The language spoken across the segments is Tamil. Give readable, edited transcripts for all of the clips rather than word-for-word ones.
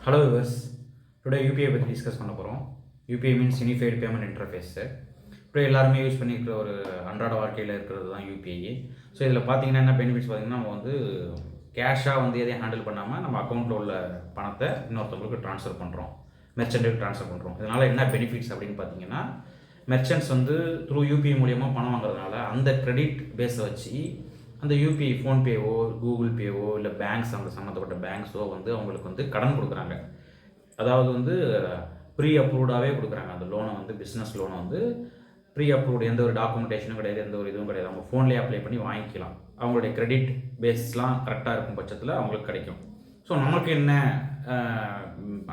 Hello viewers, today UPI பற்றி டிஸ்கஸ் பண்ண போகிறோம். UPI means unified payment interface. இப்போ எல்லாருமே யூஸ் பண்ணியிருக்கிற ஒரு அன்றாட வாழ்க்கையில் இருக்கிறது தான் UPI. ஸோ இதில் பார்த்தீங்கன்னா என்ன பெனிஃபிட்ஸ் பார்த்தீங்கன்னா, நம்ம வந்து கேஷாக வந்து எதையும் ஹேண்டில் பண்ணாமல் நம்ம அக்கௌண்ட்டில் உள்ள பணத்தை இன்னொருத்தவங்களுக்கு ட்ரான்ஸ்ஃபர் பண்ணுறோம், மெர்ச்சன்ட்டுக்கு ட்ரான்ஸ்ஃபர் பண்ணுறோம். இதனால் என்ன பெனிஃபிட்ஸ் அப்படின்னு பார்த்தீங்கன்னா, மெர்ச்சன்ட்ஸ் வந்து த்ரூ UPI மூலியமாக பணம் வாங்குறதுனால அந்த கிரெடிட் பேஸை வச்சு அந்த UPI ஃபோன்பேவோ கூகுள் பேவோ இல்லை பேங்க்ஸ் அவங்க சம்மந்தப்பட்ட பேங்க்ஸோ வந்து அவங்களுக்கு வந்து கடன் கொடுக்குறாங்க. அதாவது வந்து ப்ரீ அப்ரூவ்டாகவே கொடுக்குறாங்க. அந்த லோனை வந்து பிஸ்னஸ் லோனை வந்து ப்ரீ அப்ரூவ்டு, எந்த ஒரு டாக்குமெண்டேஷனும் கிடையாது, எந்த ஒரு இதுவும் கிடையாது. அவங்க ஃபோன்லேயே அப்ளை பண்ணி வாங்கிக்கலாம். அவங்களுடைய கிரெடிட் பேஸ்லாம் கரெக்டாக இருக்கும் பட்சத்தில் அவங்களுக்கு கிடைக்கும். ஸோ நமக்கு என்ன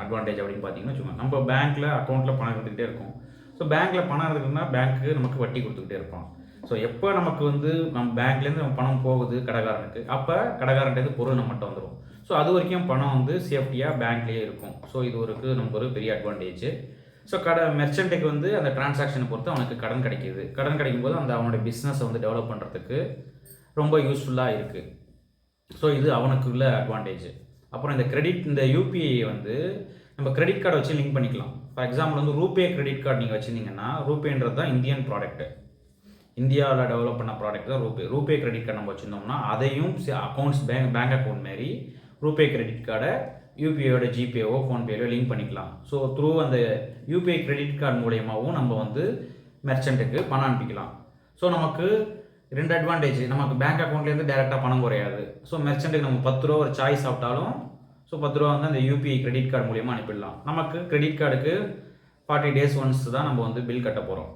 அட்வான்டேஜ் அப்படின்னு பார்த்தீங்கன்னா வச்சுக்கோங்க, நம்ம பேங்க்கில் அக்கௌண்ட்டில் பணம் இருந்துக்கிட்டே இருக்கும். ஸோ பேங்க்கில் பணம் இருக்குதுன்னா பேங்க்கு நமக்கு வட்டி கொடுத்துக்கிட்டே இருப்பான். ஸோ எப்போ நமக்கு வந்து நம்ம பேங்க்லேருந்து நம்ம பணம் போகுது கடைக்காரனுக்கு, அப்போ கடைக்காரன்ட்டு பொருள் நம்மகிட்ட வந்துடும். ஸோ அது வரைக்கும் பணம் வந்து சேஃப்டியாக பேங்க்லேயே இருக்கும். ஸோ இது நமக்கு ஒரு பெரிய அட்வான்டேஜ். ஸோ மெர்ச்சன்ட்டுக்கு வந்து அந்த டிரான்சாக்ஷனை பொறுத்து அவனுக்கு கடன் கிடைக்கிது. கடன் கிடைக்கும்போது அந்த அவனுடைய பிஸ்னஸை வந்து டெவலப் பண்ணுறதுக்கு ரொம்ப யூஸ்ஃபுல்லாக இருக்குது. ஸோ இது அவனுக்கு உள்ள அட்வான்டேஜ். அப்புறம் இந்த UPI வந்து நம்ம கிரெடிட் கார்டை வச்சு லிங்க் பண்ணிக்கலாம். ஃபார் எக்ஸாம்பிள் வந்து ரூபே கிரெடிட் கார்டு நீங்கள் வச்சுருந்தீங்கன்னா, ரூபேன்றது தான் இந்தியன் ப்ராடக்ட்டு, இந்தியாவில் டெவலப் பண்ண ப்ராடக்ட் தான் ரூபே கிரெடிட் கார்டு நம்ம வச்சுருந்தோம்னா அதையும் அக்கௌண்ட்ஸ் பேங்க் அக்கௌண்ட் மாரி ரூபே கிரெடிட் கார்டை UPIயோட ஜிபேவோ ஃபோன்பேவோ லிங்க் பண்ணிக்கலாம். ஸோ த்ரூ அந்த UPI கிரெடிட் கார்டு மூலயமாவும் நம்ம வந்து மெர்ச்சன்ட்டுக்கு பணம் அனுப்பிக்கலாம். ஸோ நமக்கு 2 அட்வான்டேஜ். நமக்கு பேங்க் அக்கௌண்ட்லேருந்து டேரெக்டாக பணம் குறையாது. ஸோ மெர்ச்சன்ட்டுக்கு நம்ம 10 ரூபா ஒரு சாய் சாப்பிட்டாலும் ஸோ 10 ரூபா வந்து அந்த UPI கிரெடிட் கார்டு மூலியமாக அனுப்பிடலாம். நமக்கு கிரெடிட் கார்டுக்கு 40 days ஒன்ஸ் தான் நம்ம வந்து பில் கட்ட போகிறோம்.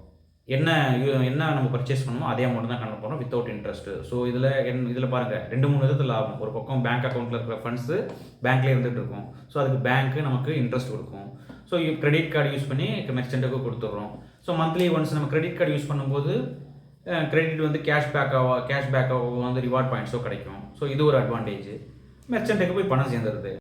என்ன நம்ம பர்ச்சேஸ் பண்ணணுமோ அதே அமௌண்ட் தான் கணக்கு போகிறோம் வித்தவுட் இன்ட்ரெஸ்ட்டு. ஸோ இதில் பாருங்கள் 2-3 விதத்தில் லாபம். ஒரு பக்கம் பேங்க் அக்கௌண்ட்டில் இருக்கிற ஃபண்ட்ஸு பேங்க்லேயே இருந்துகிட்டு இருக்கும். ஸோ அதுக்கு பேங்க்கு நமக்கு இன்ட்ரெஸ்ட் கொடுக்கும். ஸோ கிரெடிட் கார்டு யூஸ் பண்ணி மெர்ச்சன்ட்டுக்கு கொடுத்துட்றோம். ஸோ மந்த்லி ஒன்ஸ் நம்ம கிரெடிட் கார்டு யூஸ் பண்ணும்போது கிரெடிட் வந்து கேஷ்பேக்காவோ வந்து ரிவார்ட் பாயிண்ட்ஸோ கிடைக்கும். ஸோ இது ஒரு அட்வான்டேஜ். மெர்ச்சன்ட்டுக்கு போய் பணம் சேர்ந்துருது.